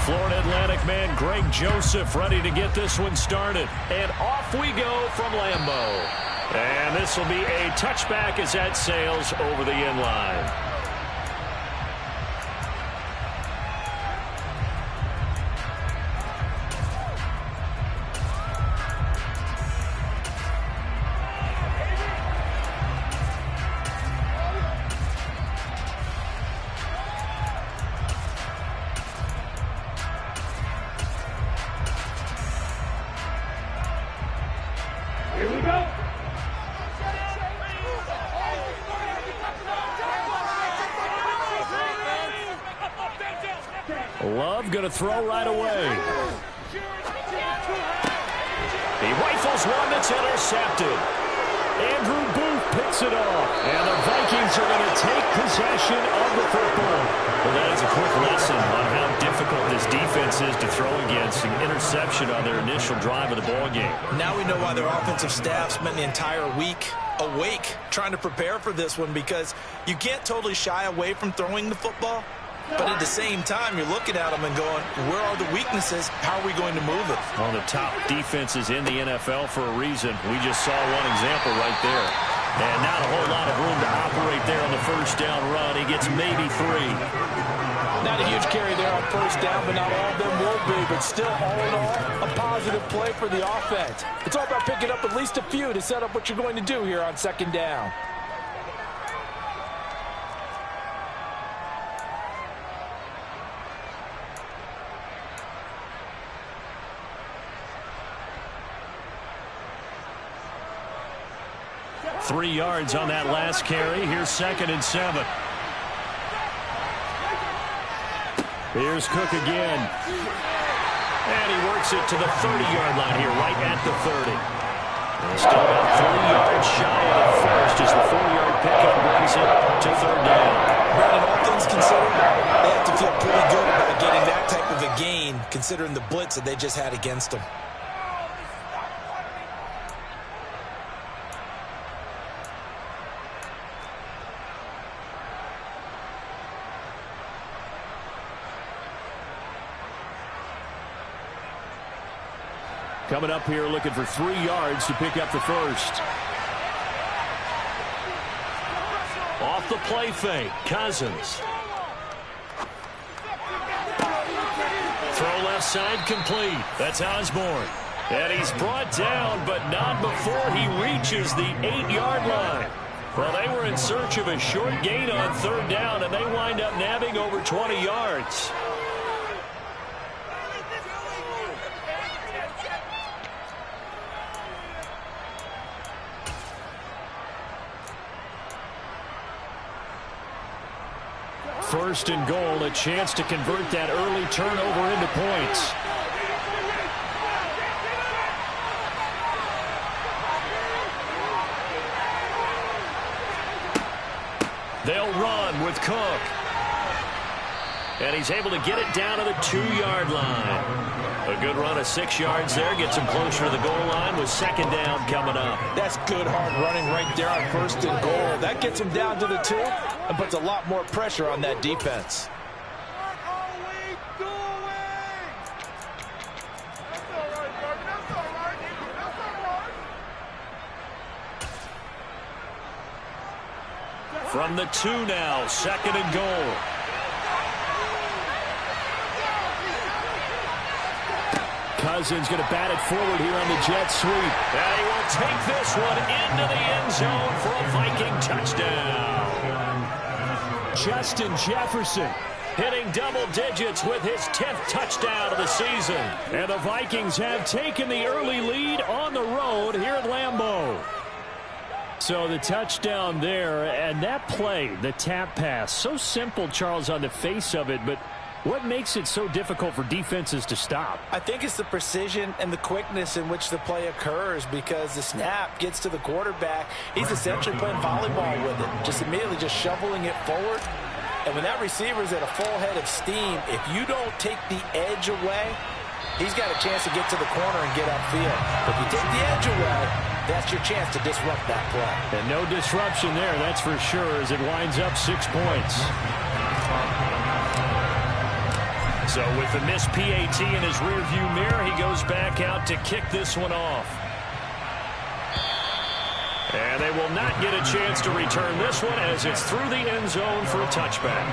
Florida Atlantic man Greg Joseph ready to get this one started. And off we go from Lambeau. And this will be a touchback as that sails over the end line. Love going to throw right away. He rifles one that's intercepted. Andrew Booth picks it off. And the Vikings are going to take possession of the football. Well, that is a quick lesson on how difficult this defense is to throw against. An interception on their initial drive of the ball game. Now we know why their offensive staff spent the entire week awake trying to prepare for this one, because you can't totally shy away from throwing the football. But at the same time, you're looking at them and going, where are the weaknesses? How are we going to move it? One of the top defenses in the NFL for a reason. We just saw one example right there. And not a whole lot of room to operate there on the first down run. He gets maybe 3. Not a huge carry there on first down, but not all of them will be. But still, all in all, a positive play for the offense. It's all about picking up at least a few to set up what you're going to do here on second down. Three yards on that last carry. Here's 2nd and 7. Here's Cook again. And he works it to the 30-yard line here, right at the 30. And still about 3 yards shy of the first as the 4-yard pickup brings it to 3rd down. Brandon, all things considered, they have to feel pretty good about getting that type of a gain, considering the blitz that they just had against them. Coming up here looking for 3 yards to pick up the first. Off the play fake, Cousins. Throw left side complete. That's Osborne. And he's brought down, but not before he reaches the 8-yard line. Well, they were in search of a short gain on 3rd down, and they wind up nabbing over 20 yards. First and goal, a chance to convert that early turnover into points. They'll run with Cook. And he's able to get it down to the 2-yard line. A good run of 6 yards there. Gets him closer to the goal line with 2nd down coming up. That's good hard running right there on 1st and goal. That gets him down to the 2 and puts a lot more pressure on that defense. From the 2 now, 2nd and goal. Cousins going to bat it forward here on the jet sweep. And he will take this one into the end zone for a Viking touchdown. Justin Jefferson hitting double digits with his 10th touchdown of the season. And the Vikings have taken the early lead on the road here at Lambeau. So the touchdown there, and that play, the tap pass, so simple, Charles, on the face of it, but what makes it so difficult for defenses to stop? I think it's the precision and the quickness in which the play occurs, because the snap gets to the quarterback. He's essentially playing volleyball with it, just immediately just shoveling it forward. And when that receiver's at a full head of steam, if you don't take the edge away, he's got a chance to get to the corner and get upfield. But if you take the edge away, that's your chance to disrupt that play. And no disruption there, that's for sure, as it winds up 6 points. So with the missed PAT in his rearview mirror, he goes back out to kick this one off. And they will not get a chance to return this one as it's through the end zone for a touchback.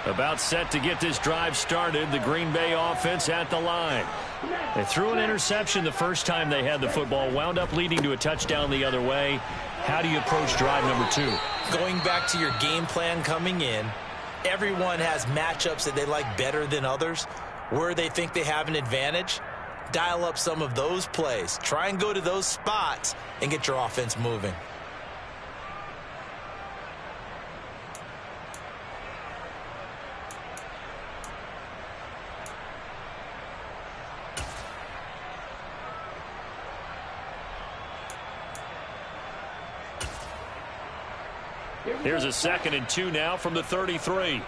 About set to get this drive started, the Green Bay offense at the line. They threw an interception the first time they had the football, wound up leading to a touchdown the other way. How do you approach drive number 2? Going back to your game plan coming in, everyone has matchups that they like better than others. Where they think they have an advantage, dial up some of those plays. Try and go to those spots and get your offense moving. Here's a 2nd and 2 now from the 33.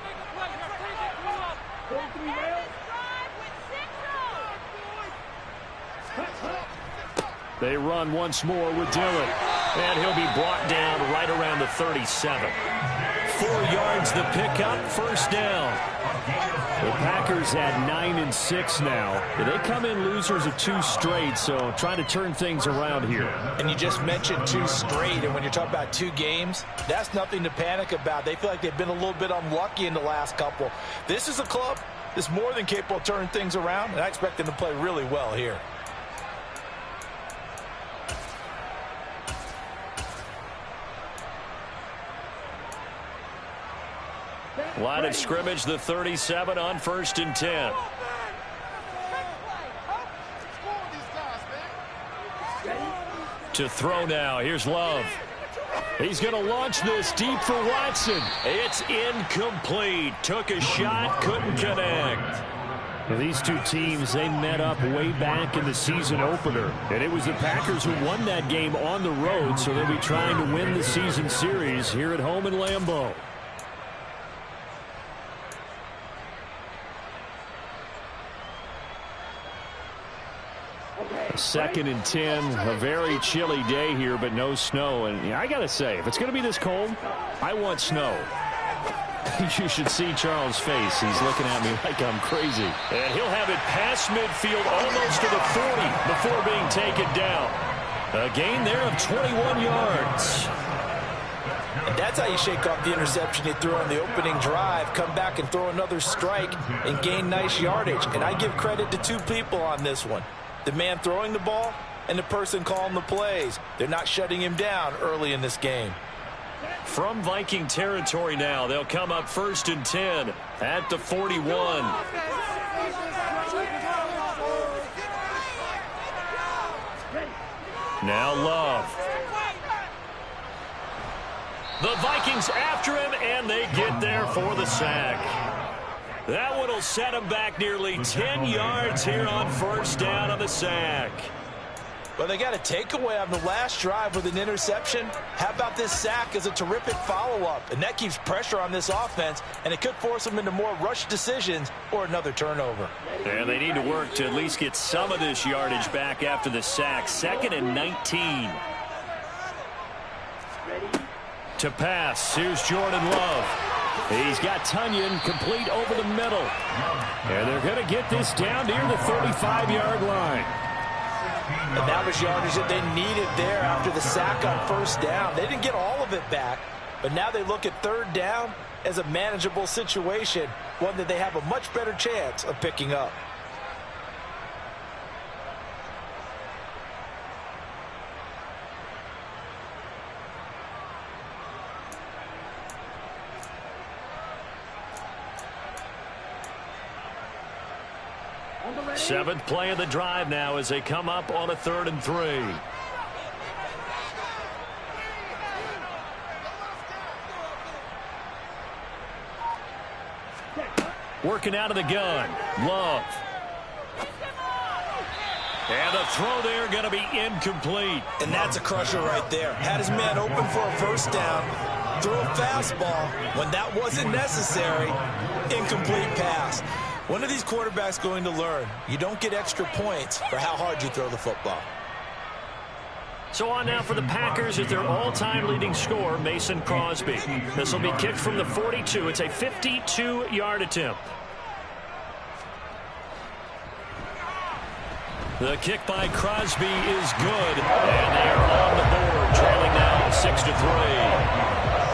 They run once more with Dillon. And he'll be brought down right around the 37. 4 yards the pickup, first down. The Packers at 9 and 6 now. They come in losers of 2 straight, so trying to turn things around here. And you just mentioned 2 straight, and when you're talking about 2 games, that's nothing to panic about. They feel like they've been a little bit unlucky in the last couple. This is a club that's more than capable of turning things around, and I expect them to play really well here. Line of scrimmage, the 37 on 1st and 10. To throw now. Here's Love. He's going to launch this deep for Watson. It's incomplete. Took a shot, couldn't connect. Now, these 2 teams, they met up way back in the season opener. And it was the Packers who won that game on the road, so they'll be trying to win the season series here at home in Lambeau. 2nd and 10, a very chilly day here, but no snow. And I got to say, if it's going to be this cold, I want snow. You should see Charles' face. He's looking at me like I'm crazy. And he'll have it past midfield almost to the 40 before being taken down. A gain there of 21 yards. And that's how you shake off the interception you threw on the opening drive, come back and throw another strike and gain nice yardage. And I give credit to 2 people on this one. The man throwing the ball and the person calling the plays. They're not shutting him down early in this game. From Viking territory now, they'll come up 1st and 10 at the 41. Now Love. The Vikings after him, and they get there for the sack. That one will set him back nearly 10 yards here on 1st down on the sack. Well, they got a takeaway on the last drive with an interception. How about this sack as a terrific follow-up? And that keeps pressure on this offense, and it could force them into more rush decisions or another turnover. And they need to work to at least get some of this yardage back after the sack. 2nd and 19. To pass, here's Jordan Love. He's got Tunyon complete over the middle. And they're going to get this down near the 35-yard line. And that was yardage that they needed there after the sack on 1st down. They didn't get all of it back, but now they look at 3rd down as a manageable situation, one that they have a much better chance of picking up. Seventh play of the drive now as they come up on a 3rd and 3. Working out of the gun. Love. And the throw there going to be incomplete. And that's a crusher right there. Had his man open for a first down, threw a fastball when that wasn't necessary. Incomplete pass. When are these quarterbacks going to learn? You don't get extra points for how hard you throw the football. So on now for the Packers is their all-time leading scorer, Mason Crosby. This will be kicked from the 42. It's a 52-yard attempt. The kick by Crosby is good, and they are on the board, trailing now 6-3.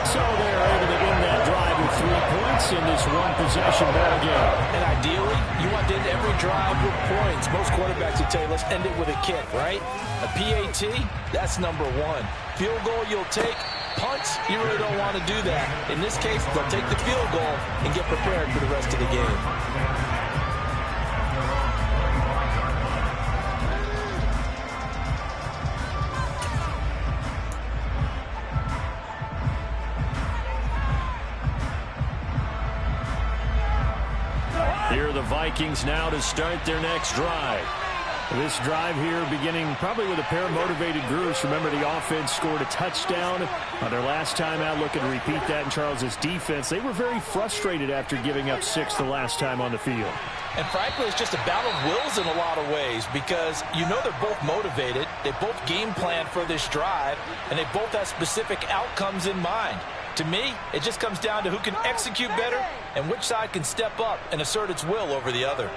So they're able to end that drive with 3 points in this one-possession ball game. And ideally, you want to end every drive with points. Most quarterbacks would tell you, let's end it with a kick, right? A PAT, that's number 1. Field goal you'll take. Punts, you really don't want to do that. In this case, they'll take the field goal and get prepared for the rest of the game. Here are the Vikings now to start their next drive. This drive here beginning probably with a pair of motivated groups. Remember, the offense scored a touchdown on their last time out. Looking to repeat that in Charles's defense. They were very frustrated after giving up 6 the last time on the field. And frankly, it's just a battle of wills in a lot of ways because you know they're both motivated. They both game plan for this drive, and they both have specific outcomes in mind. To me, it just comes down to who can execute better and which side can step up and assert its will over the other.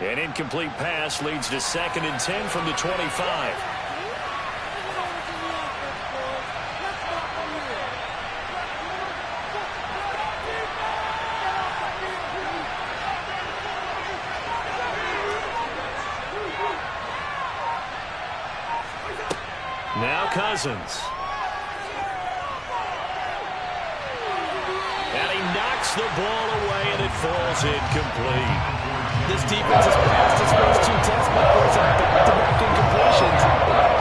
An incomplete pass leads to 2nd and 10 from the 25. Now Cousins. And he knocks the ball away, and it falls incomplete. This defense has passed its first 2 tests by forcing back-to-back incompletions.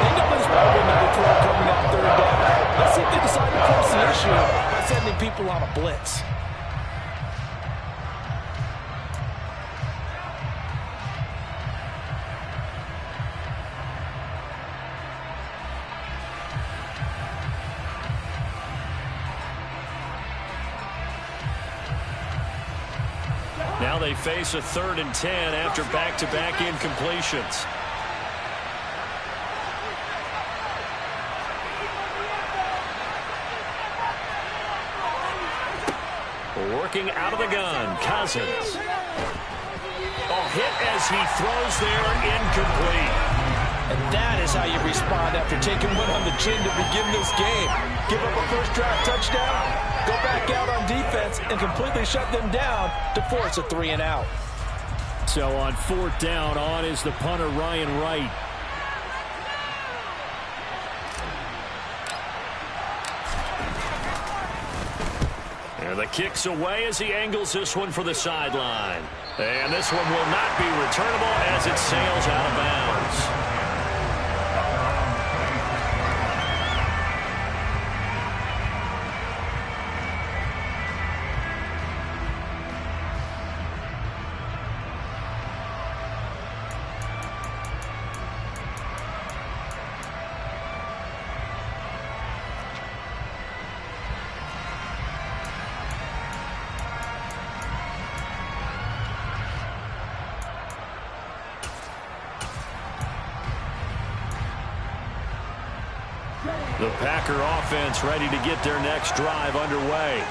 They know there's probably another throw coming on 3rd down. Let's see if they decide to force the issue by sending people on a blitz. Now they face a 3rd and 10 after back-to-back incompletions. Working out of the gun, Cousins. Oh, hit as he throws there, incomplete. And that is how you respond after taking one on the chin to begin this game. Give up a first drive touchdown, go back out on defense, and completely shut them down to force a 3 and out. So on 4th down, on is the punter, Ryan Wright. And the kick's away as he angles this one for the sideline. And this one will not be returnable as it sails out of bounds. The Packer offense ready to get their next drive underway.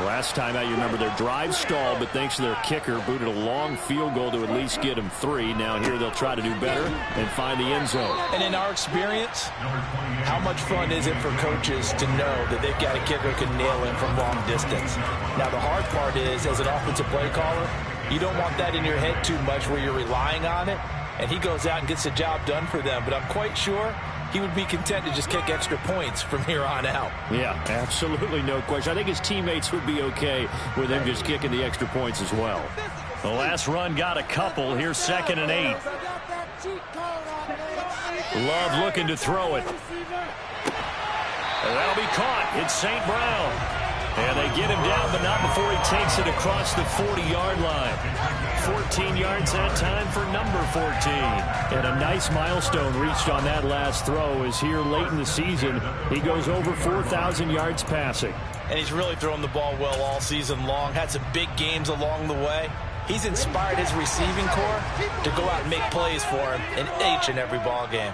Last time out, you remember their drive stalled, but thanks to their kicker, booted a long field goal to at least get them 3. Now here they'll try to do better and find the end zone. And in our experience, how much fun is it for coaches to know that they've got a kicker who can nail him from long distance? Now the hard part is, as an offensive play caller, you don't want that in your head too much where you're relying on it, and he goes out and gets the job done for them. But I'm quite sure he would be content to just kick extra points from here on out. Yeah, absolutely no question. I think his teammates would be okay with him just kicking the extra points as well. The last run got a couple. Here's 2nd and 8. Love looking to throw it. That'll be caught. It's St. Brown. And they get him down, but not before he takes it across the 40-yard line. 14 yards that time for number 14. And a nice milestone reached on that last throw as here late in the season, he goes over 4,000 yards passing. And he's really thrown the ball well all season long. Had some big games along the way. He's inspired his receiving corps to go out and make plays for him in each and every ball game.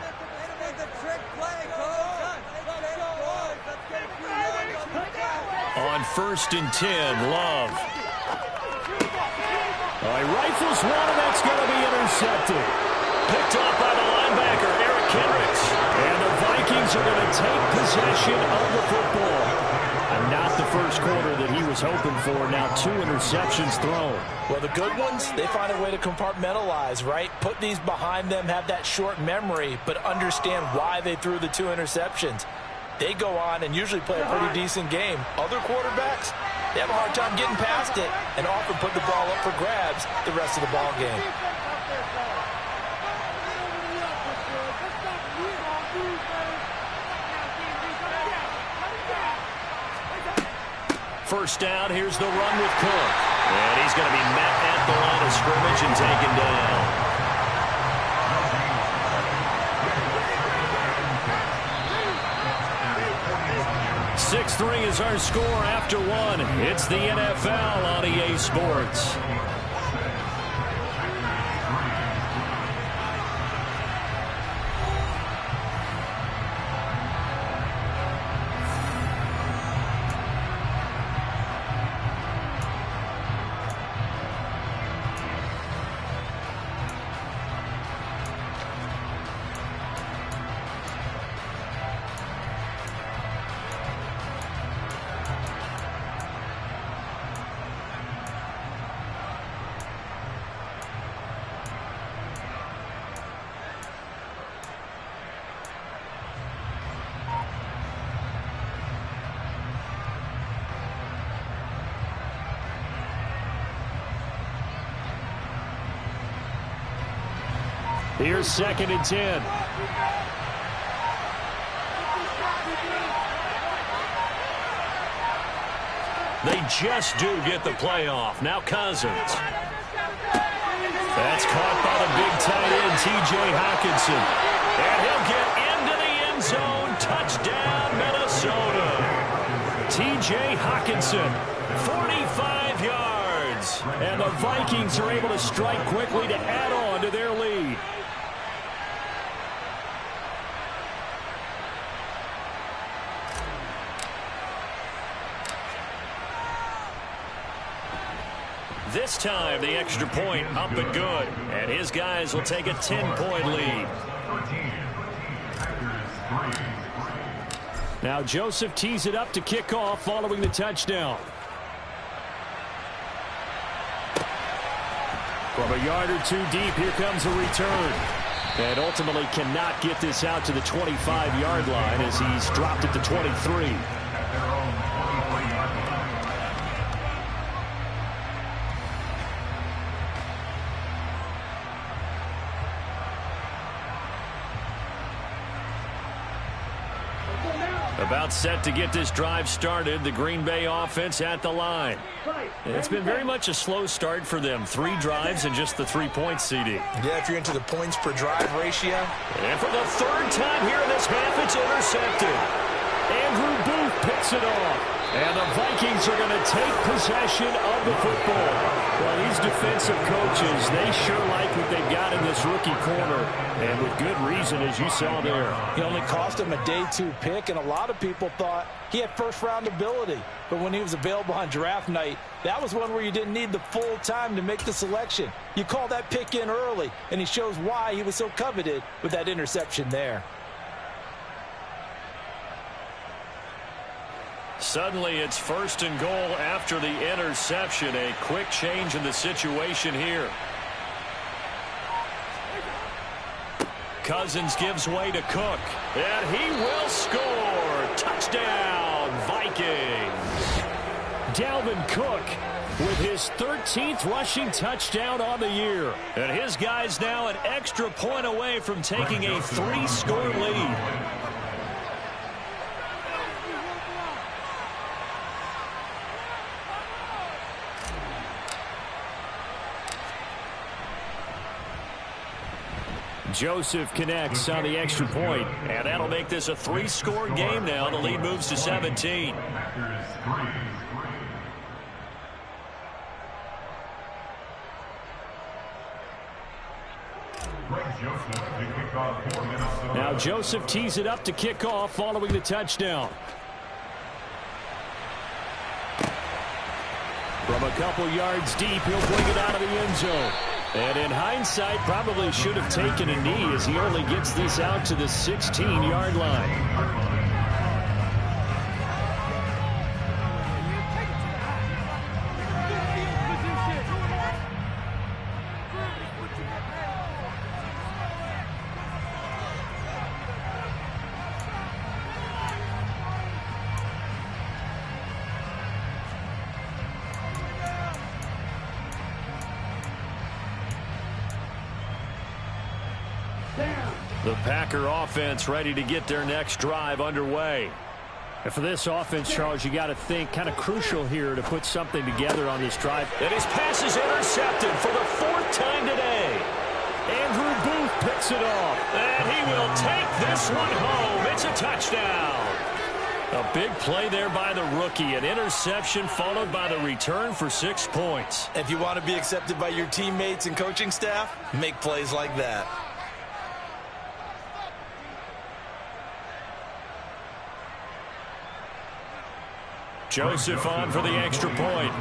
On 1st and 10, Love. He rifles one, and that's going to be intercepted. Picked off by the linebacker, Eric Kendricks. And the Vikings are going to take possession of the football. And not the first quarter that he was hoping for. Now 2 interceptions thrown. Well, the good ones, they find a way to compartmentalize, right? Put these behind them, have that short memory, but understand why they threw the 2 interceptions. They go on and usually play a pretty decent game. Other quarterbacks, they have a hard time getting past it and often put the ball up for grabs the rest of the ball game. First down, here's the run with Cook. And he's going to be met at the line of scrimmage and taken down. 6-3 is our score after 1. It's the NFL on EA Sports. Here's 2nd and 10. They just do get the playoff. Now Cousins. That's caught by the big tight end, T.J. Hockenson. And he'll get into the end zone. Touchdown, Minnesota. T.J. Hockenson, 45 yards. And the Vikings are able to strike quickly to add on to their lead. This time, the extra point up and good. And his guys will take a 10-point lead. Now Joseph tees it up to kick off following the touchdown. From a yard or 2 deep, here comes a return. And ultimately cannot get this out to the 25-yard line as he's dropped it to 23. About set to get this drive started. The Green Bay offense at the line. It's been very much a slow start for them. 3 drives and just the 3 points, CD. Yeah, if you're into the points per drive ratio. And for the 3rd time here in this half, it's intercepted. Andrew Booth picks it off. And the Vikings are going to take possession of the football. Well, these defensive coaches, they sure like what they've got in this rookie corner. And with good reason, as you saw there. He only cost him a day 2 pick, and a lot of people thought he had first-round ability. But when he was available on draft night, that was one where you didn't need the full time to make the selection. You call that pick in early, and he shows why he was so coveted with that interception there. Suddenly, it's 1st and goal after the interception. A quick change in the situation here. Cousins gives way to Cook. And he will score. Touchdown, Vikings. Dalvin Cook with his 13th rushing touchdown on the year. And his guys now an extra point away from taking a 3-score lead. Joseph connects on the extra point, and that'll make this a 3-score game now. The lead moves to 17. Now Joseph tees it up to kick off following the touchdown. From a couple yards deep, he'll bring it out of the end zone. And in hindsight, probably should have taken a knee as he only gets this out to the 16-yard line. The Packer offense ready to get their next drive underway. And for this offense, Charles, you got to think kind of crucial here to put something together on this drive. And his pass is intercepted for the 4th time today. Andrew Booth picks it off. And he will take this one home. It's a touchdown. A big play there by the rookie. An interception followed by the return for 6 points. If you want to be accepted by your teammates and coaching staff, make plays like that. Joseph on for the extra point.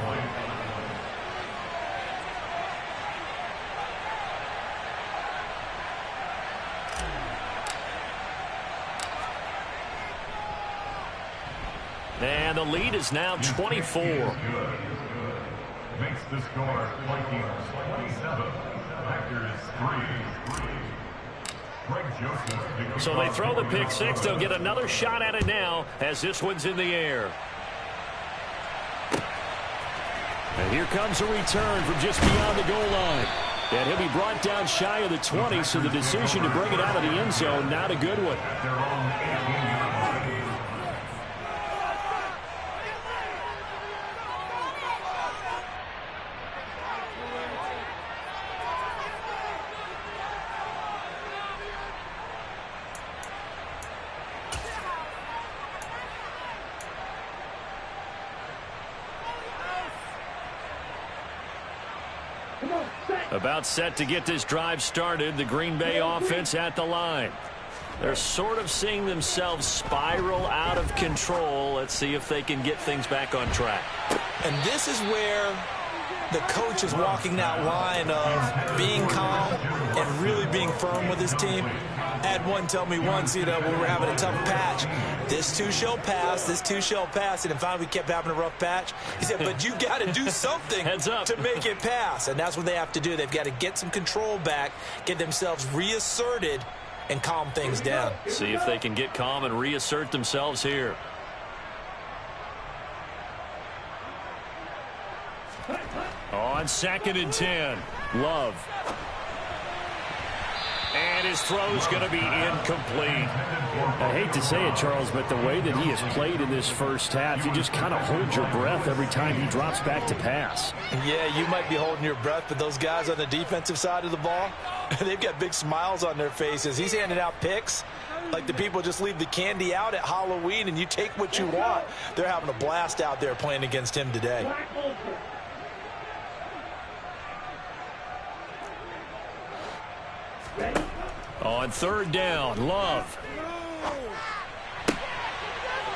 And the lead is now 24. Makes the score Vikings 27, Packers 3. So they throw the pick six. They'll get another shot at it now as this one's in the air. And here comes a return from just beyond the goal line. And he'll be brought down shy of the 20, so the decision to bring it out of the end zone, not a good one. About set to get this drive started, the Green Bay offense at the line. They're sort of seeing themselves spiral out of control. Let's see if they can get things back on track. And this is where the coach is walking that line of being calm and really being firm with his team. I had one tell me once, when we're having a tough patch, this too shall pass, this too shall pass. And finally we kept having a rough patch. He said, but you got to do something to make it pass. And that's what they have to do. They've got to get some control back, get themselves reasserted, and calm things down. See if they can get calm and reassert themselves here. On 2nd and 10, Love. And his throw's going to be incomplete. I hate to say it, Charles, but the way that he has played in this first half, you just kind of hold your breath every time he drops back to pass. Yeah, you might be holding your breath, but those guys on the defensive side of the ball, they've got big smiles on their faces. He's handing out picks like the people just leave the candy out at Halloween and you take what you want. They're having a blast out there playing against him today. On 3rd down, Love.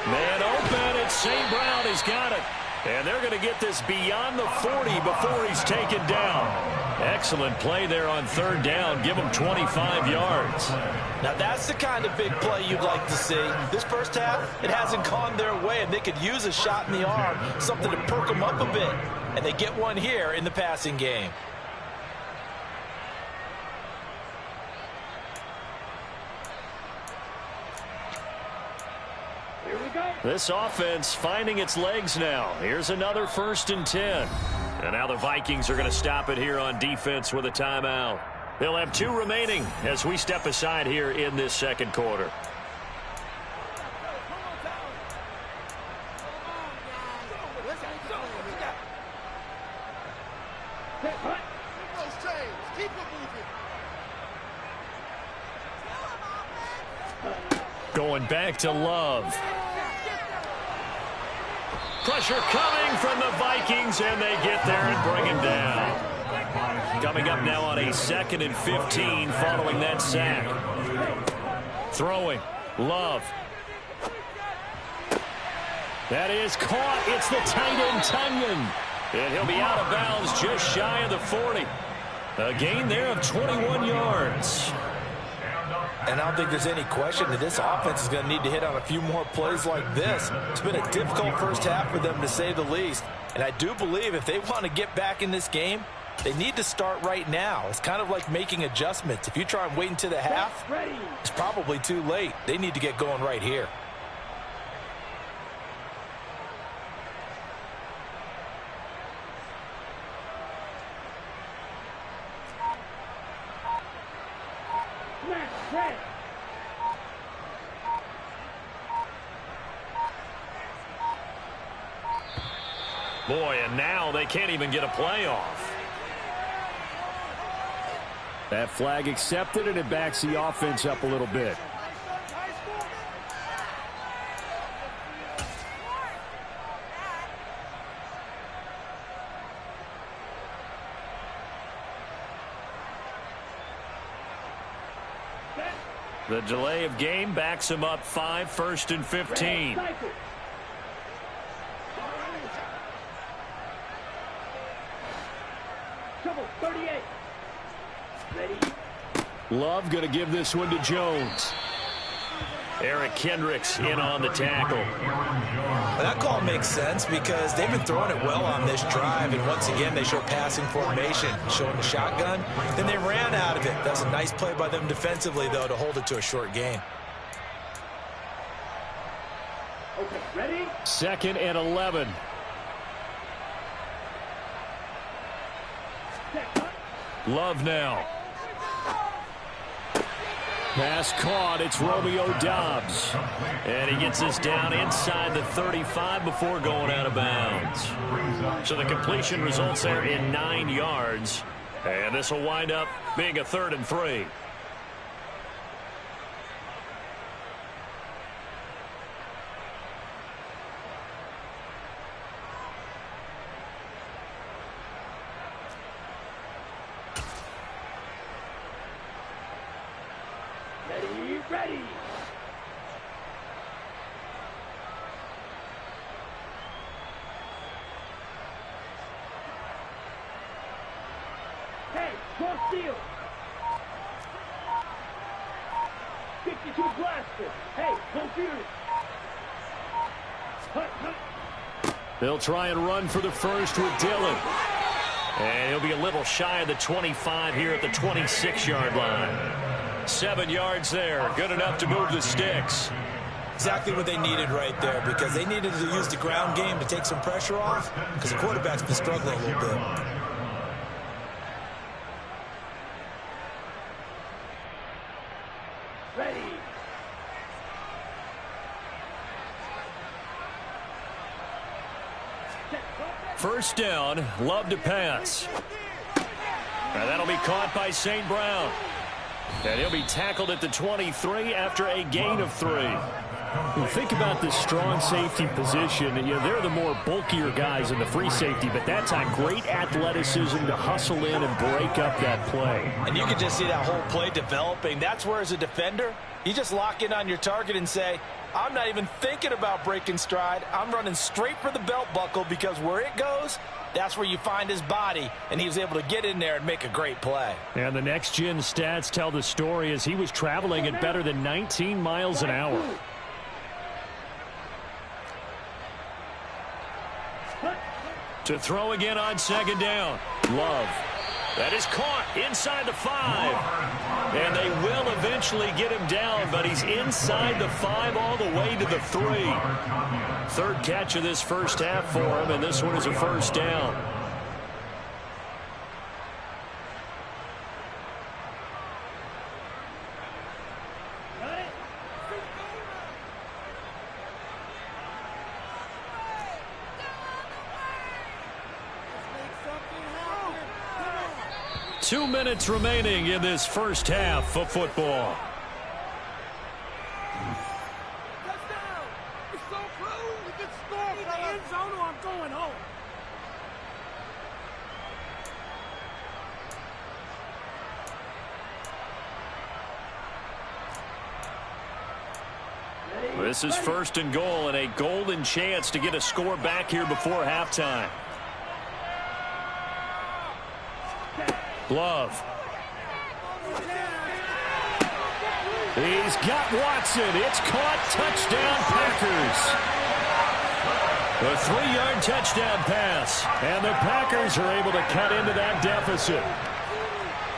Man open, it's St. Brown. He's got it. And they're going to get this beyond the 40 before he's taken down. Excellent play there on 3rd down. Give him 25 yards. Now that's the kind of big play you'd like to see. This first half, it hasn't gone their way, and they could use a shot in the arm, something to perk them up a bit. And they get one here in the passing game. This offense finding its legs now. Here's another 1st and 10. And now the Vikings are going to stop it here on defense with a timeout. They'll have 2 remaining as we step aside here in this second quarter. Going back to Love. Pressure coming from the Vikings, and they get there and bring him down. Coming up now on a 2nd and 15 following that sack. Throwing. Love. That is caught. It's the tight end, Tunyon. And he'll be out of bounds just shy of the 40. A gain there of 21 yards. And I don't think there's any question that this offense is going to need to hit on a few more plays like this. It's been a difficult first half for them, to say the least. And I do believe if they want to get back in this game, they need to start right now. It's kind of like making adjustments. If you try and wait until the half, it's probably too late. They need to get going right here. Boy, and now they can't even get a play off. That flag accepted, and it backs the offense up a little bit. The delay of game backs him up 5, 1st and 15. Love going to give this one to Jones. Eric Kendricks in on the tackle. Well, that call makes sense because they've been throwing it well on this drive, and once again they show passing formation, showing the shotgun. Then they ran out of it. That's a nice play by them defensively, though, to hold it to a short gain. Okay, ready? 2nd and 11. Love now. Pass caught. It's Romeo Doubs. And he gets this down inside the 35 before going out of bounds. So the completion results there in 9 yards. And this will wind up being a 3rd and 3. Ready. Hey, cross field. 52 blaster. Hey, go furious. They'll try and run for the first with Dillon. And he'll be a little shy of the 25 here at the 26-yard line. 7 yards there. Good enough to move the sticks. Exactly what they needed right there, because they needed to use the ground game to take some pressure off, because the quarterback's been struggling a little bit. Ready. First down, Love to pass. Now that'll be caught by St. Brown. And he'll be tackled at the 23 after a gain of 3. You think about this strong safety position, and they're the more bulkier guys in the free safety, but that time great athleticism to hustle in and break up that play. And you can just see that whole play developing. That's where, as a defender, you just lock in on your target and say, I'm not even thinking about breaking stride. I'm running straight for the belt buckle, because where it goes, that's where you find his body, and he was able to get in there and make a great play. And the next-gen stats tell the story as he was traveling at better than 19 miles an hour. To throw again on 2nd down. Love. That is caught inside the 5. And they will eventually get him down, but he's inside the 5 all the way to the 3. Third catch of this first half for him, and this one is a first down. Two minutes remaining in this first half of football. Touchdown! It's so close. We can score in the end zone or I'm going home. This is first and goal and a golden chance to get a score back here before halftime. Glove. He's got Watson. It's caught. Touchdown, Packers. A 3-yard touchdown pass. And the Packers are able to cut into that deficit.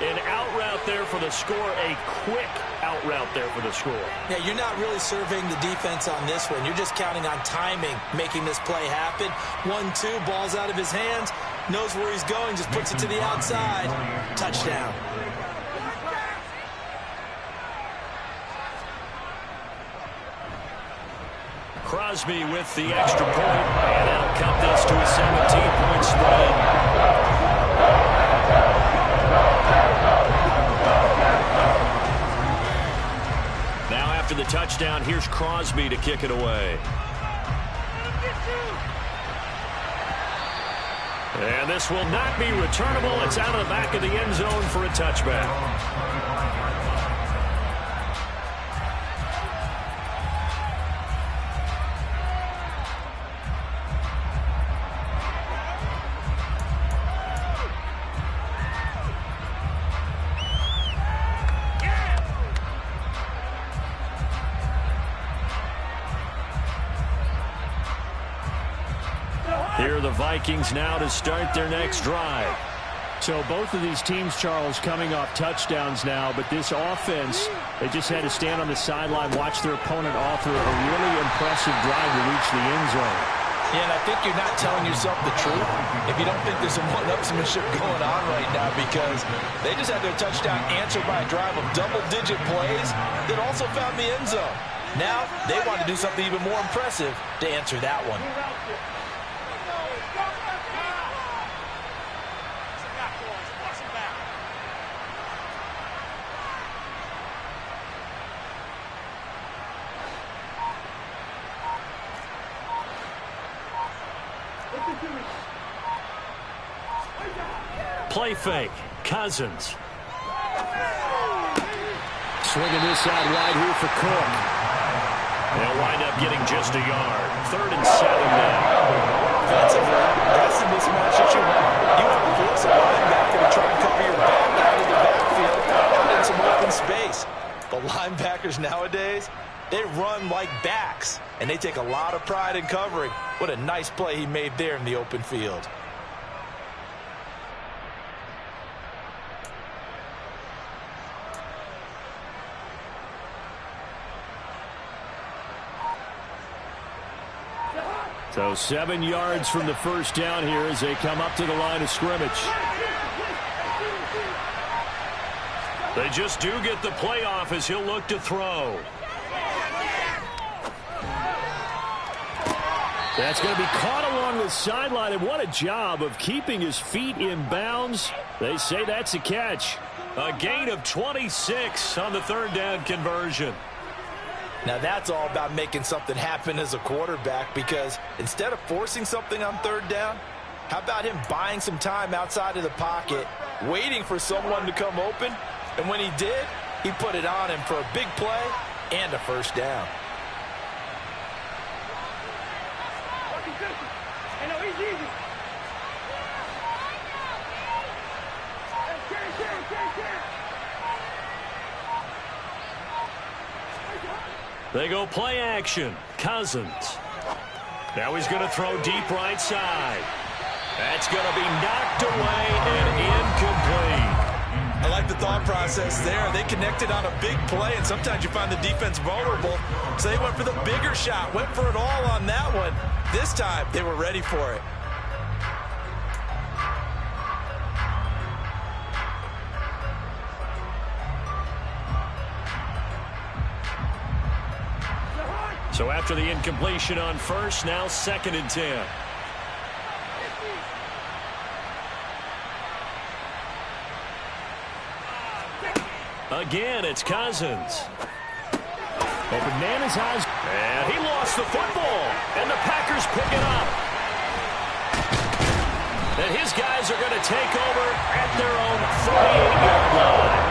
An out route there for the score. A quick out route there for the score. Yeah, you're not really surveying the defense on this one. You're just counting on timing, making this play happen. 1-2, ball's out of his hands. Knows where he's going, just puts it to the outside. Touchdown. Crosby with the extra point, and that'll cut this to a 17-point spread. Now after the touchdown, here's Crosby to kick it away. And this will not be returnable. It's out of the back of the end zone for a touchback. Here are the Vikings now to start their next drive. So both of these teams, Charles, coming off touchdowns now, but this offense, they just had to stand on the sideline, watch their opponent offer a really impressive drive to reach the end zone. Yeah, and I think you're not telling yourself the truth if you don't think there's some one-upsmanship going on right now, because they just had their touchdown answered by a drive of double-digit plays that also found the end zone. Now they want to do something even more impressive to answer that one. Play fake. Cousins. Swinging this out wide here for Cook. They'll wind up getting just a yard. 3rd and 7 now. Offensively, that's the mismatch that you want. You want to force a linebacker to try and cover your back out of the backfield, out in some open space. The linebackers nowadays, they run like backs, and they take a lot of pride in covering. What a nice play he made there in the open field. So 7 yards from the first down here as they come up to the line of scrimmage. They just do get the play off as he'll look to throw. That's going to be caught along the sideline, and what a job of keeping his feet in bounds. They say that's a catch. A gain of 26 on the 3rd down conversion. Now that's all about making something happen as a quarterback, because instead of forcing something on 3rd down, how about him buying some time outside of the pocket, waiting for someone to come open, and when he did, he put it on him for a big play and a first down. I know he's easy. They go play action. Cousins. Now he's going to throw deep right side. That's going to be knocked away and incomplete. I like the thought process there. They connected on a big play, and sometimes you find the defense vulnerable. So they went for the bigger shot, went for it all on that one. This time, they were ready for it. So after the incompletion on first, now 2nd and 10. Again, it's Cousins. Open man is eyes. And he lost the football. And the Packers pick it up. And his guys are going to take over at their own 38-yard line.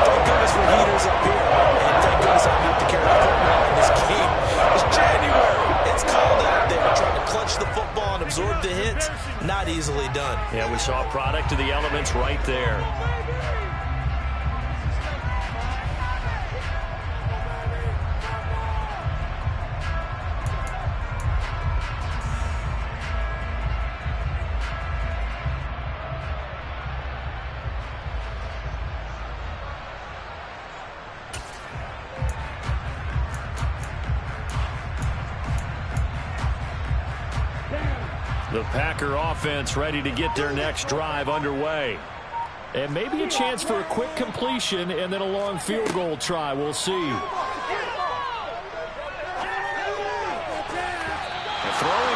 Thank goodness for heaters up here. And thank goodness I don't have to carry the football in this game. It's January. It's cold out there. Trying to clutch the football and absorb the hits. Not easily done. Yeah, we saw a product of the elements right there. The Packer offense ready to get their next drive underway. And maybe a chance for a quick completion and then a long field goal try. We'll see. Throwing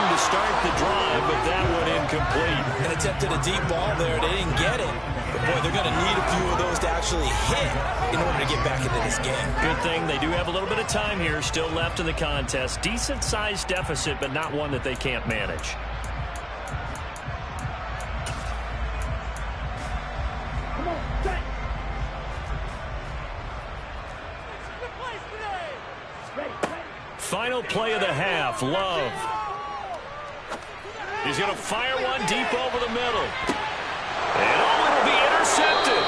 to start the drive, but that one incomplete. And attempted a deep ball there. They didn't get it. But, boy, they're going to need a few of those to actually hit in order to get back into this game. Good thing they do have a little bit of time here still left in the contest. Decent-sized deficit, but not one that they can't manage. Final play of the half, Love. He's going to fire one deep over the middle. And it'll be intercepted.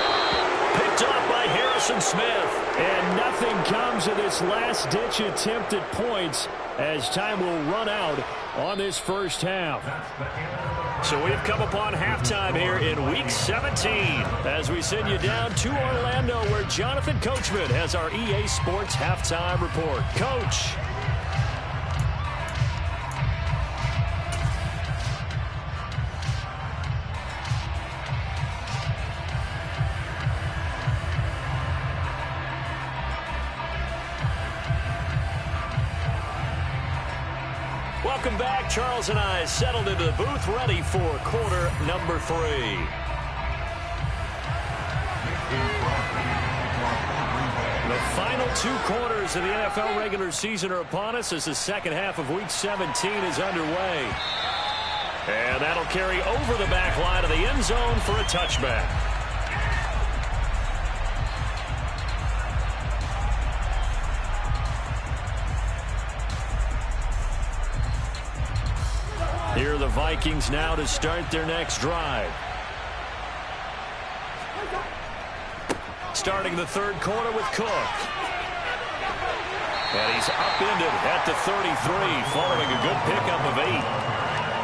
Picked off by Harrison Smith. And nothing comes of this last-ditch attempt at points as time will run out on this first half. So we've come upon halftime here in Week 17 as we send you down to Orlando where Jonathan Coachman has our EA Sports Halftime Report. Coach. Welcome back. Charles and I settled into the booth ready for quarter number 3. The final 2 quarters of the NFL regular season are upon us as the second half of Week 17 is underway. And that'll carry over the back line of the end zone for a touchback. Here are the Vikings now to start their next drive. Starting the third quarter with Cook. And he's upended at the 33 following a good pickup of 8.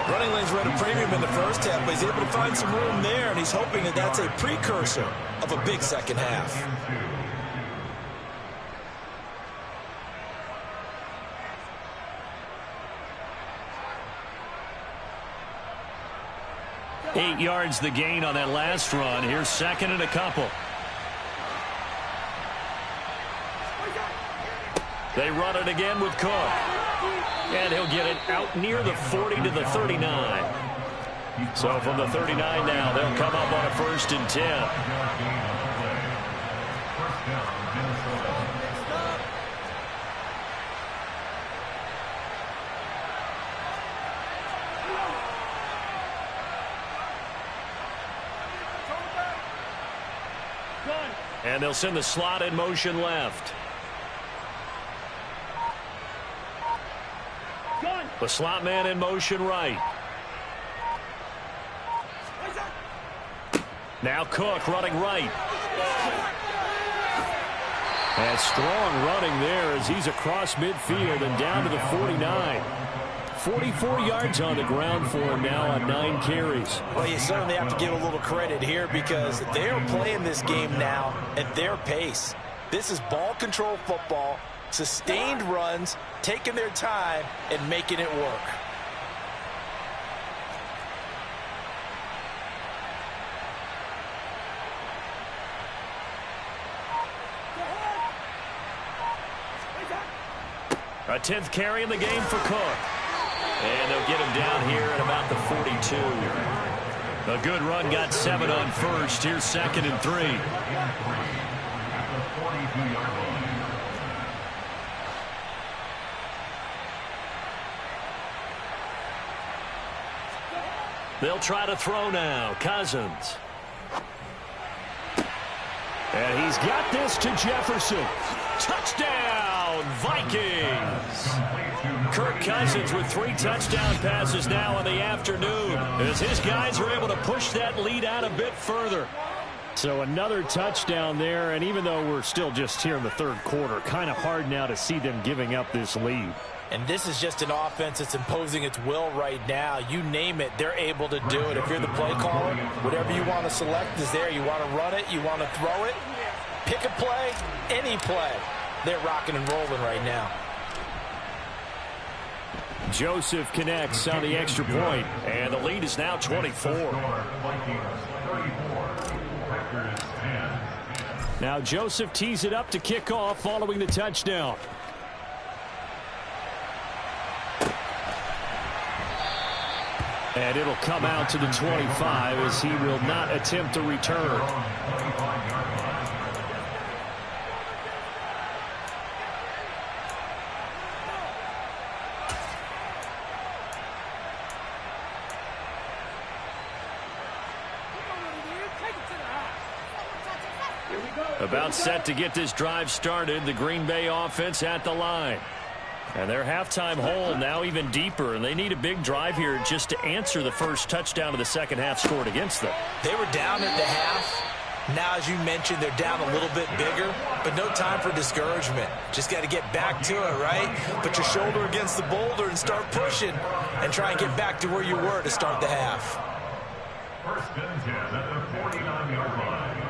Running lanes were at a premium in the first half, but he's able to find some room there, and he's hoping that that's a precursor of a big second half. Eight yards the gain on that last run. Here's second and a couple. They run it again with Cook. And he'll get it out near the 40 to the 39. So from the 39 now, they'll come up on a 1st and 10. And they'll send the slot in motion left. The slot man in motion right. Now Cook running right. And strong running there as he's across midfield and down to the 49. 44 yards on the ground for him now on 9 carries. Well, you certainly have to give a little credit here because they're playing this game now at their pace. This is ball control football, sustained runs, taking their time, and making it work. A 10th carry in the game for Cook. And they'll get him down here at about the 42. A good run, got 7 on first. Here's 2nd and 3. They'll try to throw now. Cousins. And he's got this to Jefferson. Touchdown, Vikings. Kirk Cousins with 3 touchdown passes now in the afternoon as his guys are able to push that lead out a bit further. So another touchdown there, and even though we're still just here in the 3rd quarter, kind of hard now to see them giving up this lead. And this is just an offense that's imposing its will right now. You name it, they're able to do it. If you're the play caller, whatever you want to select is there. You want to run it, you want to throw it, pick a play, any play. They're rocking and rolling right now. Joseph connects on the extra point, and the lead is now 24. Now Joseph tees it up to kick off following the touchdown. And it'll come out to the 25 as he will not attempt to return. About set to get this drive started. The Green Bay offense at the line. And their halftime hole now even deeper, and they need a big drive here just to answer the first touchdown of the second half scored against them. They were down at the half. Now, as you mentioned, they're down a little bit bigger, but no time for discouragement. Just got to get back to it, right? Put your shoulder against the boulder and start pushing and try and get back to where you were to start the half. 1st and 10 at the 49-yard line.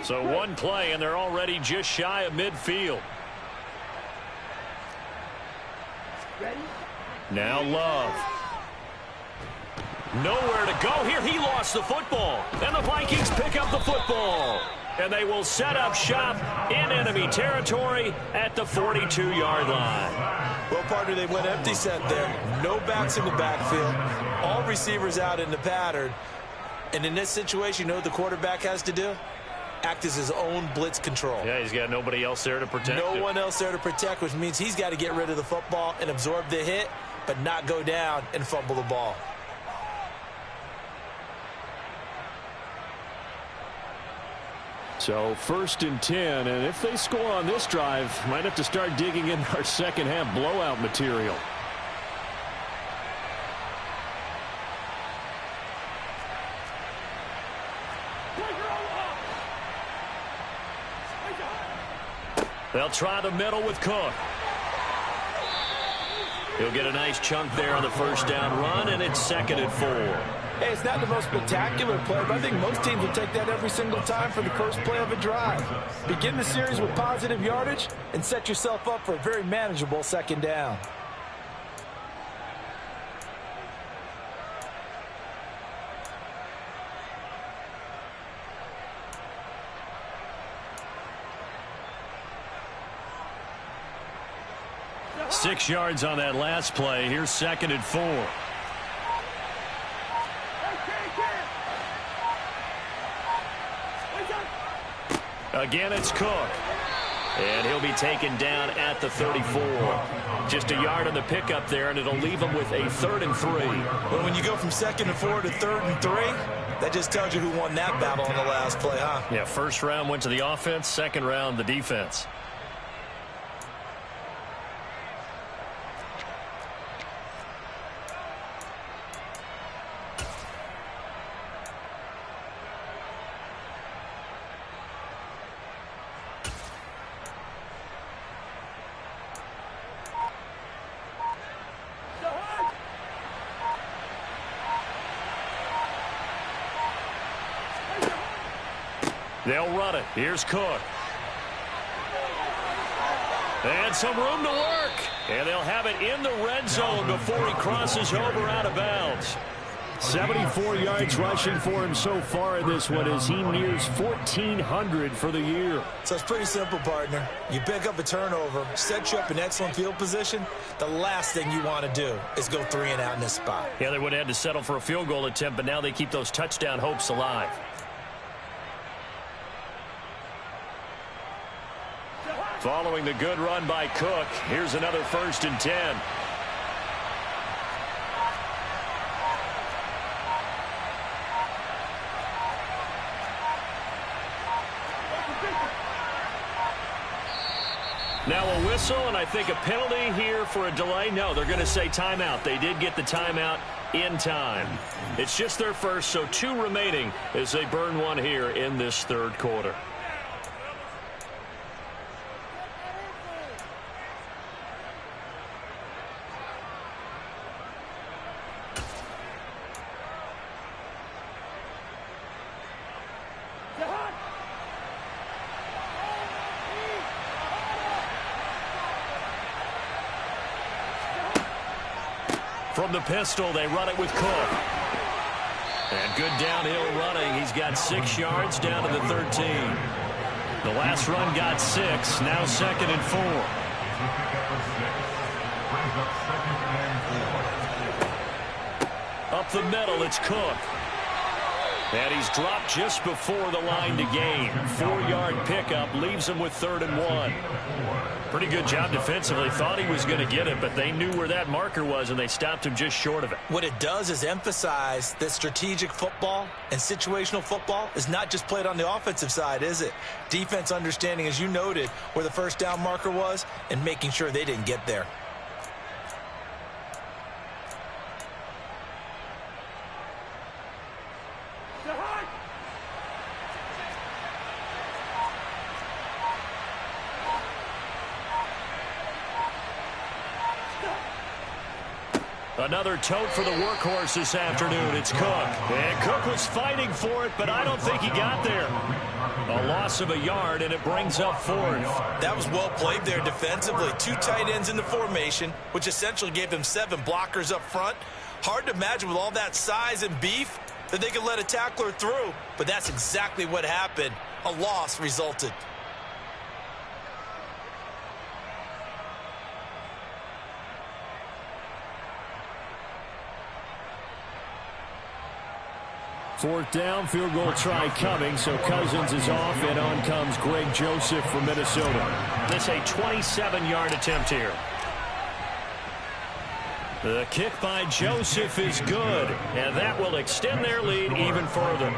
So one play, and they're already just shy of midfield. Now Love. Nowhere to go here. He lost the football. And the Vikings pick up the football. And they will set up shop in enemy territory at the 42-yard line. Well, partner, they went empty set there. No backs in the backfield. All receivers out in the pattern. And in this situation, you know what the quarterback has to do? Act as his own blitz control. Yeah, he's got nobody else there to protect No him. one else there to protect, which means he's got to get rid of the football and absorb the hit, but not go down and fumble the ball. So 1st and 10, and if they score on this drive, might have to start digging in our second half blowout material. They'll try the middle with Cook. He'll get a nice chunk there on the first down run, and it's 2nd and 4. Hey, it's not the most spectacular play, but I think most teams will take that every single time for the first play of a drive. Begin the series with positive yardage and set yourself up for a very manageable 2nd down. Six yards on that last play. Here's 2nd and 4. Again, it's Cook. And he'll be taken down at the 34. Just a yard on the pickup there, and it'll leave him with a 3rd and 3. But when you go from 2nd and 4 to 3rd and 3, that just tells you who won that battle on the last play, huh? Yeah, first round went to the offense, second round the defense. They'll run it. Here's Cook. And some room to work. And they'll have it in the red zone before he crosses over out of bounds. 74 yards rushing for him so far in this one as he nears 1,400 for the year. So it's pretty simple, partner. You pick up a turnover, set you up in excellent field position. The last thing you want to do is go 3 and out in this spot. Yeah, they would have had to settle for a field goal attempt, but now they keep those touchdown hopes alive. Following the good run by Cook, here's another 1st and 10. Now a whistle, and I think a penalty here for a delay. No, they're going to say timeout. They did get the timeout in time. It's just their first, so 2 remaining as they burn one here in this 3rd quarter. From the pistol, they run it with Cook. And good downhill running. He's got 6 yards down to the 13. The last run got 6. Now 2nd and 4. Up the middle, it's Cook. And he's dropped just before the line to gain. 4-yard pickup leaves him with 3rd and 1. Pretty good job defensively. Thought he was going to get it, but they knew where that marker was, and they stopped him just short of it. What it does is emphasize that strategic football and situational football is not just played on the offensive side, is it? Defense understanding, as you noted, where the 1st down marker was and making sure they didn't get there. Another tote for the workhorse this afternoon. It's Cook. And Cook was fighting for it, but I don't think he got there. A loss of a yard, and it brings up 4th. That was well played there defensively. 2 tight ends in the formation, which essentially gave them 7 blockers up front. Hard to imagine with all that size and beef that they could let a tackler through, but that's exactly what happened. A loss resulted. Fourth down, field goal try coming, so Cousins is off, and on comes Greg Joseph from Minnesota. This a 27-yard attempt here. The kick by Joseph is good, and that will extend their lead even further.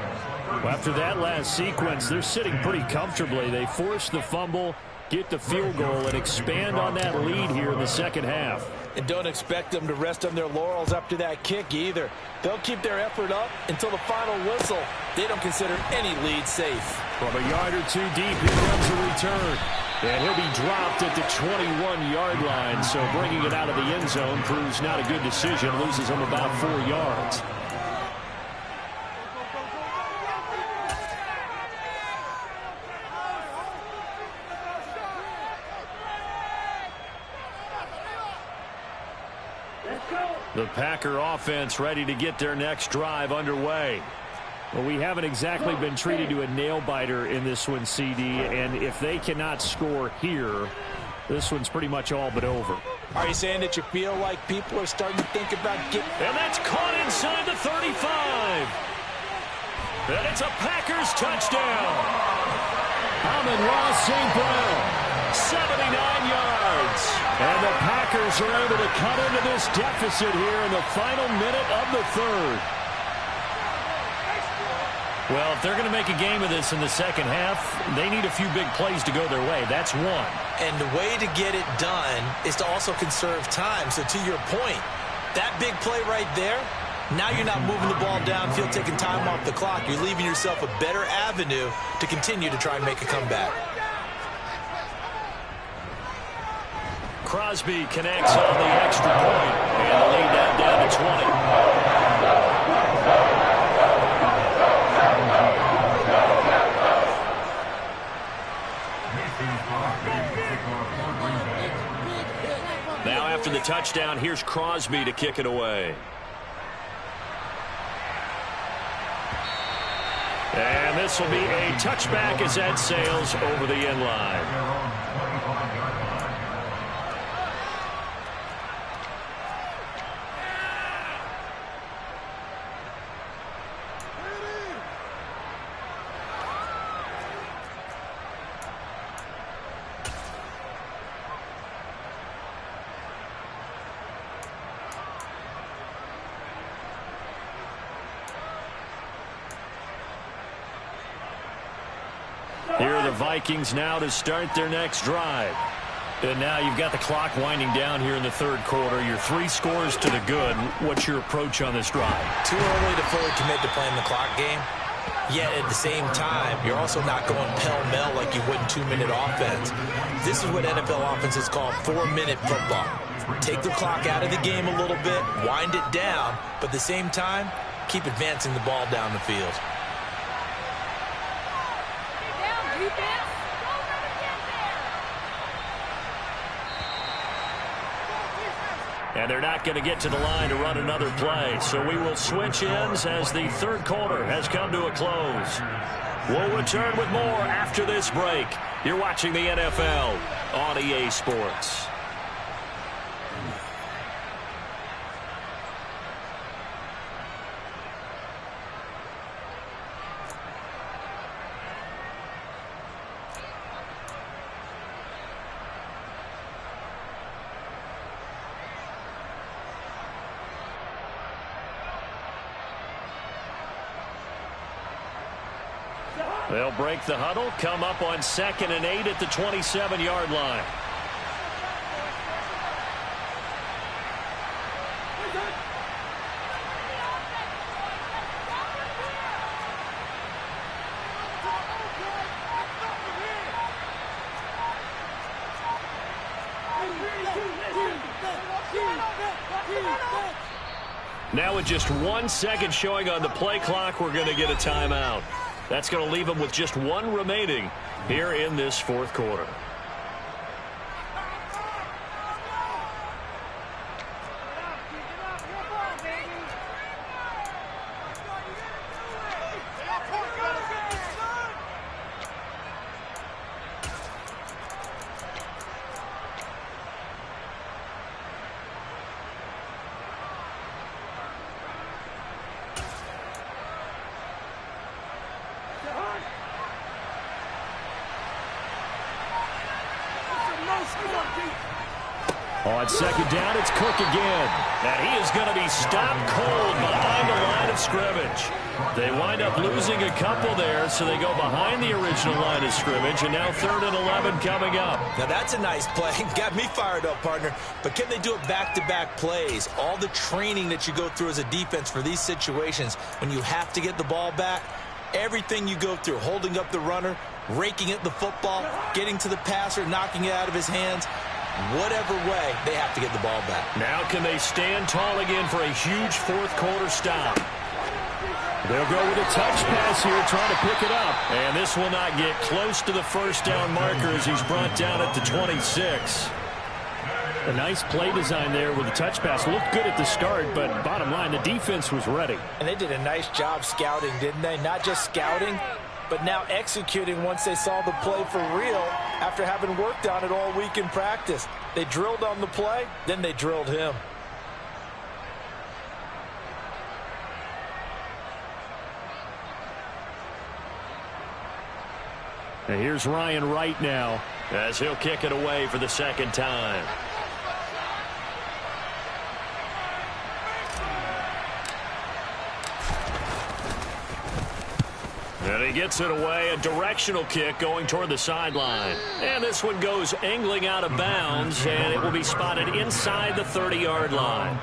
Well, after that last sequence, they're sitting pretty comfortably. They force the fumble, get the field goal, and expand on that lead here in the 2nd half. And don't expect them to rest on their laurels after that kick either. They'll keep their effort up until the final whistle. They don't consider any lead safe. From a yard or 2 deep, here comes a return. And he'll be dropped at the 21-yard line, so bringing it out of the end zone proves not a good decision. Loses him about 4 yards. The Packer offense ready to get their next drive underway. Well, we haven't exactly been treated to a nail-biter in this one, CD, and if they cannot score here, this one's pretty much all but over. Are you saying that you feel like people are starting to think about getting... And that's caught inside the 35. And it's a Packers touchdown. Amon-Ra St. Brown. 79 yards. And the Packers are able to cut into this deficit here in the final minute of the 3rd. Well, if they're going to make a game of this in the 2nd half, they need a few big plays to go their way. That's one. And the way to get it done is to also conserve time. So to your point, that big play right there, now you're not moving the ball downfield, taking time off the clock. You're leaving yourself a better avenue to continue to try and make a comeback. Crosby connects on the extra point, and the lead down to 20. touchdown. Here's Crosby to kick it away. And this will be a touchback as that sails over the end line. Here are the Vikings now to start their next drive. And now you've got the clock winding down here in the third quarter. You're 3 scores to the good. What's your approach on this drive? Too early to fully commit to playing the clock game. Yet at the same time, you're also not going pell-mell like you would in 2-minute offense. This is what NFL offenses call 4-minute football. Take the clock out of the game a little bit, wind it down, but at the same time, keep advancing the ball down the field. And they're not going to get to the line to run another play. So we will switch ends as the third quarter has come to a close. We'll return with more after this break. You're watching the NFL on EA Sports. They'll break the huddle, come up on 2nd and 8 at the 27-yard line. Now with just 1 second showing on the play clock, we're going to get a timeout. That's going to leave them with just 1 remaining here in this fourth quarter. On 2nd down, it's Cook again. And he is going to be stopped cold behind the line of scrimmage. They wind up losing a couple there, so they go behind the original line of scrimmage, and now 3rd and 11 coming up. Now that's a nice play. Got me fired up, partner. But can they do it back-to-back plays? All the training that you go through as a defense for these situations, when you have to get the ball back, everything you go through, holding up the runner, raking at the football, getting to the passer, knocking it out of his hands, whatever way, they have to get the ball back. Now can they stand tall again for a huge fourth quarter stop? They'll go with a touch pass here, trying to pick it up. And this will not get close to the first down marker as he's brought down at the 26. A nice play design there with the touch pass. Looked good at the start, but bottom line, the defense was ready. And they did a nice job scouting, didn't they? Not just scouting, but now executing once they saw the play for real after having worked on it all week in practice. They drilled on the play, then they drilled him. And here's Ryan Wright now as he'll kick it away for the 2nd time. And he gets it away, a directional kick going toward the sideline. And this one goes angling out of bounds, and it will be spotted inside the 30-yard line.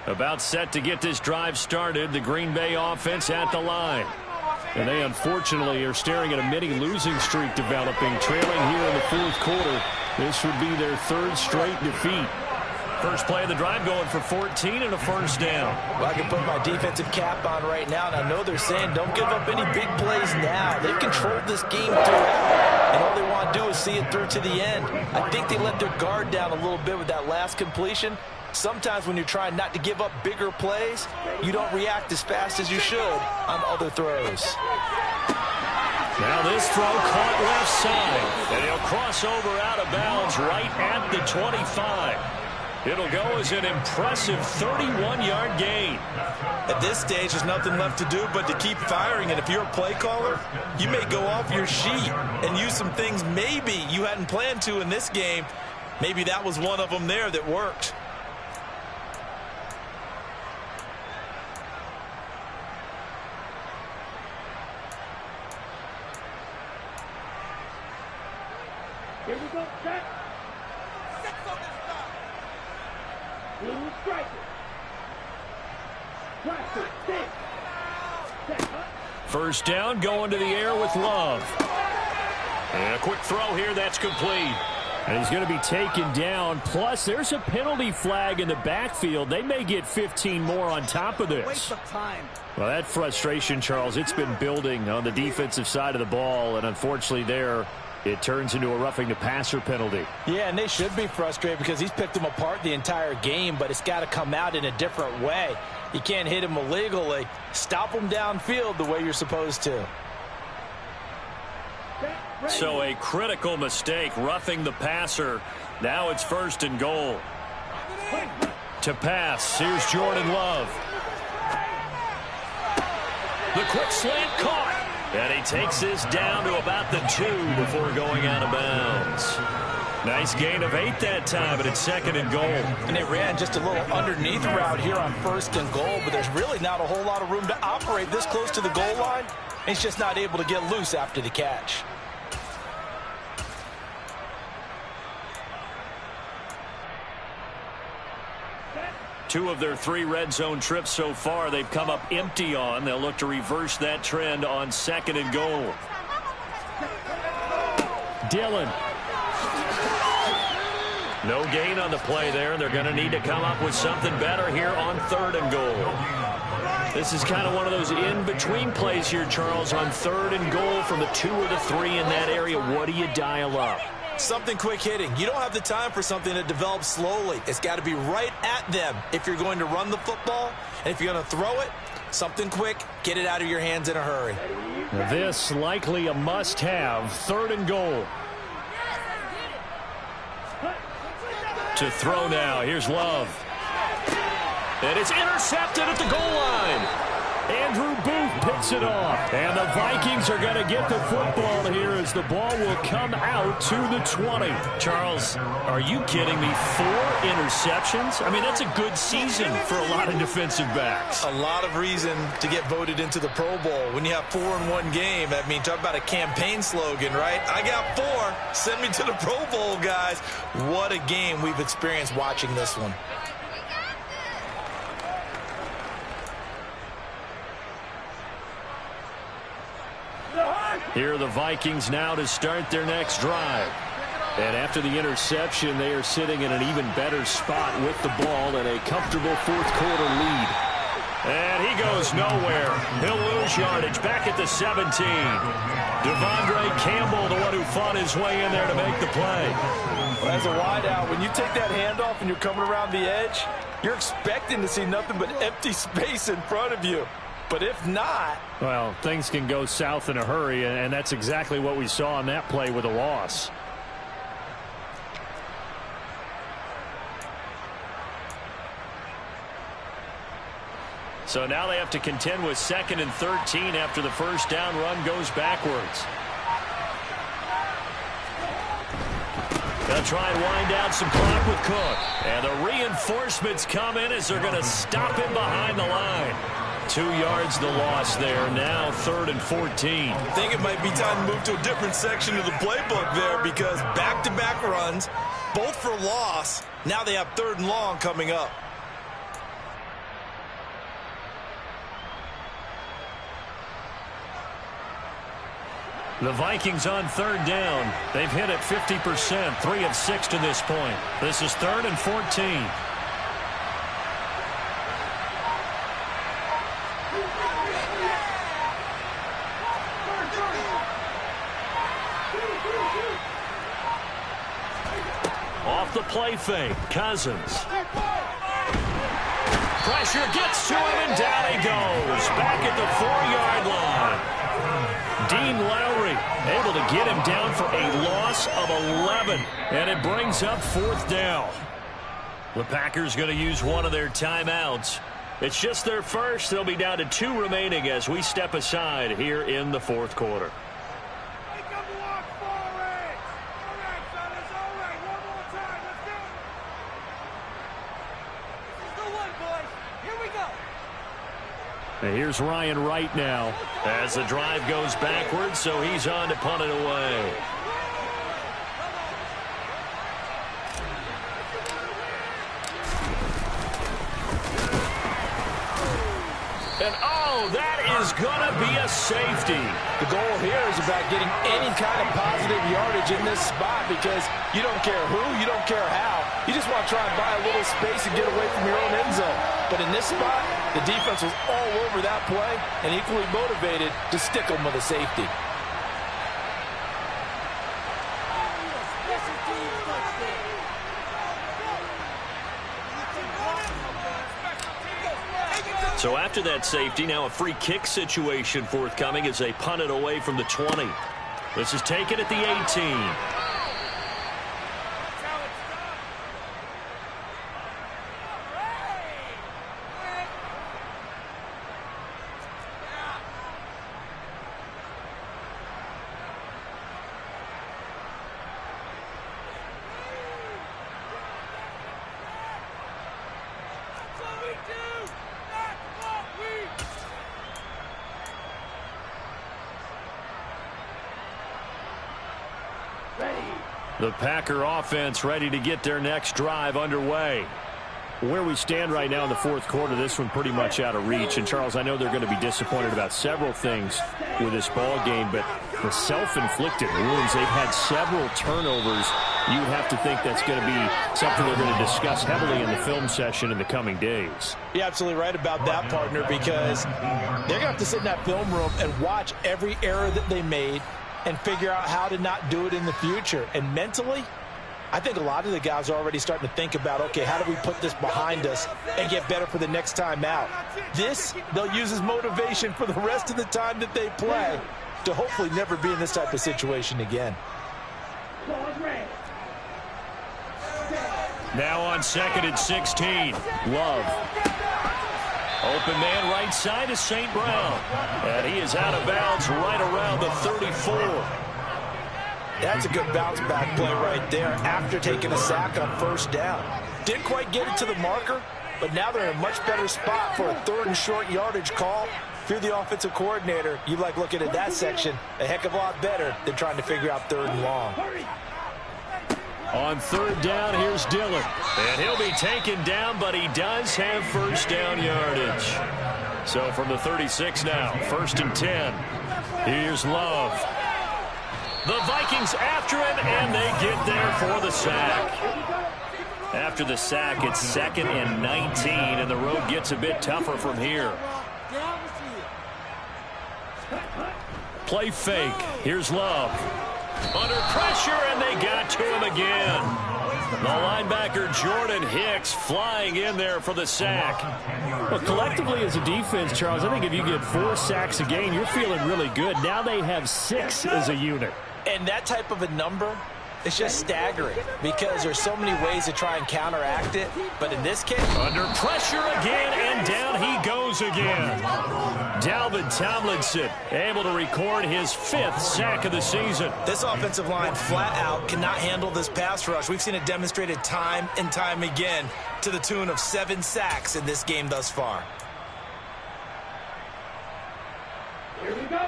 About set to get this drive started, the Green Bay offense at the line. And they unfortunately are staring at a mini losing streak developing, trailing here in the fourth quarter. This would be their third straight defeat. First play of the drive going for 14 and a first down. Well, I can put my defensive cap on right now, and I know they're saying don't give up any big plays now. They've controlled this game throughout, and all they want to do is see it through to the end. I think they let their guard down a little bit with that last completion. Sometimes when you're trying not to give up bigger plays, you don't react as fast as you should on other throws. Now this throw caught left side, and he'll cross over out of bounds right at the 25. It'll go as an impressive 31-yard gain. At this stage, there's nothing left to do but to keep firing. And if you're a play caller, you may go off your sheet and use some things maybe you hadn't planned to in this game. Maybe that was one of them there that worked. Here we go, set. Six on this side. Blue striker. Practice, six. First down, going to the air with Love. And a quick throw here, that's complete. And he's going to be taken down. Plus, there's a penalty flag in the backfield. They may get 15 more on top of this. Waste of time. Well, that frustration, Charles, it's been building on the defensive side of the ball. And unfortunately there, it turns into a roughing the passer penalty. Yeah, and they should be frustrated because he's picked them apart the entire game, but it's got to come out in a different way. You can't hit him illegally. Stop him downfield the way you're supposed to. So a critical mistake, roughing the passer. Now it's first and goal. To pass, here's Jordan Love. The quick slant caught. And he takes this down to about the 2 before going out of bounds. Nice gain of 8 that time, but it's second and goal. And they ran just a little underneath route here on first and goal, but there's really not a whole lot of room to operate this close to the goal line. He's just not able to get loose after the catch. Two of their 3 red zone trips so far, they've come up empty on. They'll look to reverse that trend on second and goal. Dillon. No gain on the play there. They're going to need to come up with something better here on third and goal. This is kind of one of those in-between plays here, Charles, on third and goal from the 2 or the 3 in that area. What do you dial up? Something quick hitting. You don't have the time for something that develops slowly. It's got to be right at them if you're going to run the football. And if you're going to throw it, something quick, get it out of your hands in a hurry. This likely a must-have. Third and goal. To throw now. Here's Love. And it's intercepted at the goal line. Andrew Booth picks it off. And the Vikings are going to get the football here as the ball will come out to the 20. Charles, are you kidding me? 4 interceptions? I mean, that's a good season for a lot of defensive backs. A lot of reason to get voted into the Pro Bowl. When you have 4 in one game, I mean, talk about a campaign slogan, right? I got 4. Send me to the Pro Bowl, guys. What a game we've experienced watching this one. Here are the Vikings now to start their next drive. And after the interception, they are sitting in an even better spot with the ball and a comfortable fourth quarter lead. And he goes nowhere. He'll lose yardage back at the 17. Devondre Campbell, the one who fought his way in there to make the play. Well, as a wideout, when you take that handoff and you're coming around the edge, you're expecting to see nothing but empty space in front of you. But if not... Well, things can go south in a hurry, and that's exactly what we saw on that play with a loss. So now they have to contend with 2nd and 13 after the first down run goes backwards. They'll try and wind down some clock with Cook. And the reinforcements come in as they're going to stop him behind the line. 2 yards the loss there. Now 3rd and 14. I think it might be time to move to a different section of the playbook there because back-to-back runs, both for loss. Now they have 3rd and long coming up. The Vikings on third down. They've hit it 50%, 3 of 6 to this point. This is 3rd and 14. Off the play fake, Cousins. Pressure gets to him, and down he goes. Back at the 4-yard line. Dean Lowry able to get him down for a loss of 11. And it brings up 4th down. The Packers going to use one of their timeouts. It's just their first. They'll be down to 2 remaining as we step aside here in the 4th quarter. And here's Ryan Wright now as the drive goes backwards, so he's on to punt it away. And oh, that is going to be a safety. The goal here is about getting any kind of positive yardage in this spot because you don't care who, you don't care how. You just want to try and buy a little space and get away from your own end zone. But in this spot, the defense was all over that play and equally motivated to stick them with a safety. So after that safety, now a free kick situation forthcoming as they punt it away from the 20. This is taken at the 18. The Packer offense ready to get their next drive underway. Where we stand right now in the 4th quarter, this one pretty much out of reach. And, Charles, I know they're going to be disappointed about several things with this ball game, but the self-inflicted wounds, they've had several turnovers. You would have to think that's going to be something they're going to discuss heavily in the film session in the coming days. You're absolutely right about that, partner, because they're going to have to sit in that film room and watch every error that they made and figure out how to not do it in the future. And mentally, I think a lot of the guys are already starting to think about, okay, how do we put this behind us and get better for the next time out? This, they'll use as motivation for the rest of the time that they play to hopefully never be in this type of situation again. Now on 2nd and 16. Love. Open man right side is St. Brown. And he is out of bounds right around the 34. That's a good bounce back play right there after taking a sack on 1st down. Didn't quite get it to the marker, but now they're in a much better spot for a 3rd and short yardage call. If you're the offensive coordinator, you like looking at that section a heck of a lot better than trying to figure out 3rd and long. On 3rd down, here's Dillon. And he'll be taken down, but he does have 1st down yardage. So from the 36 now, 1st and 10. Here's Love. The Vikings after him, and they get there for the sack. After the sack, it's 2nd and 19, and the road gets a bit tougher from here. Play fake. Here's Love. Under pressure, and they got to him again. The linebacker, Jordan Hicks, flying in there for the sack. Well, collectively as a defense, Charles, I think if you get 4 sacks a game, you're feeling really good. Now they have 6 as a unit. And that type of a number, it's just staggering because there's so many ways to try and counteract it. But in this case, under pressure again, and down he goes again. Dalvin Tomlinson able to record his 5th sack of the season. This offensive line flat out cannot handle this pass rush. We've seen it demonstrated time and time again to the tune of 7 sacks in this game thus far. Here we go.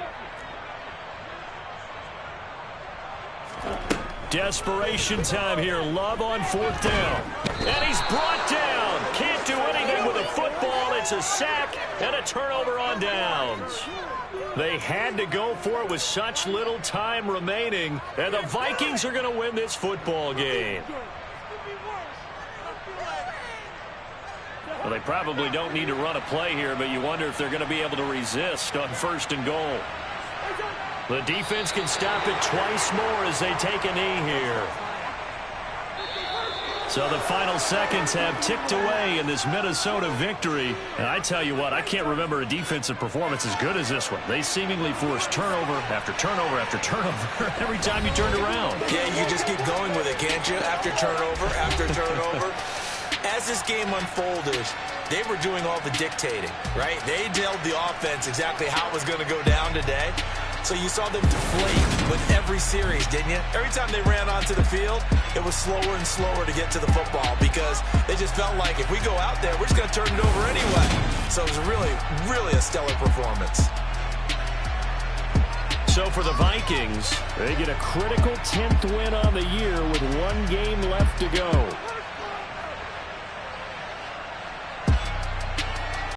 Desperation time here. Love on 4th down. And he's brought down. Can't do anything with a football. gets a sack and a turnover on downs. They had to go for it with such little time remaining, and the Vikings are going to win this football game. Well, they probably don't need to run a play here, but you wonder if they're going to be able to resist on 1st and goal. The defense can stop it twice more as they take a knee here. So the final seconds have ticked away in this Minnesota victory. And I tell you what, I can't remember a defensive performance as good as this one. They seemingly forced turnover after turnover after turnover every time you turned around. Yeah, you just keep going with it, can't you? After turnover. As this game unfolded, they were doing all the dictating, right? They told the offense exactly how it was going to go down today. So you saw them deflate with every series, didn't you? Every time they ran onto the field, it was slower and slower to get to the football because they just felt like if we go out there, we're just going to turn it over anyway. So it was really, really a stellar performance. So for the Vikings, they get a critical 10th win on the year with 1 game left to go.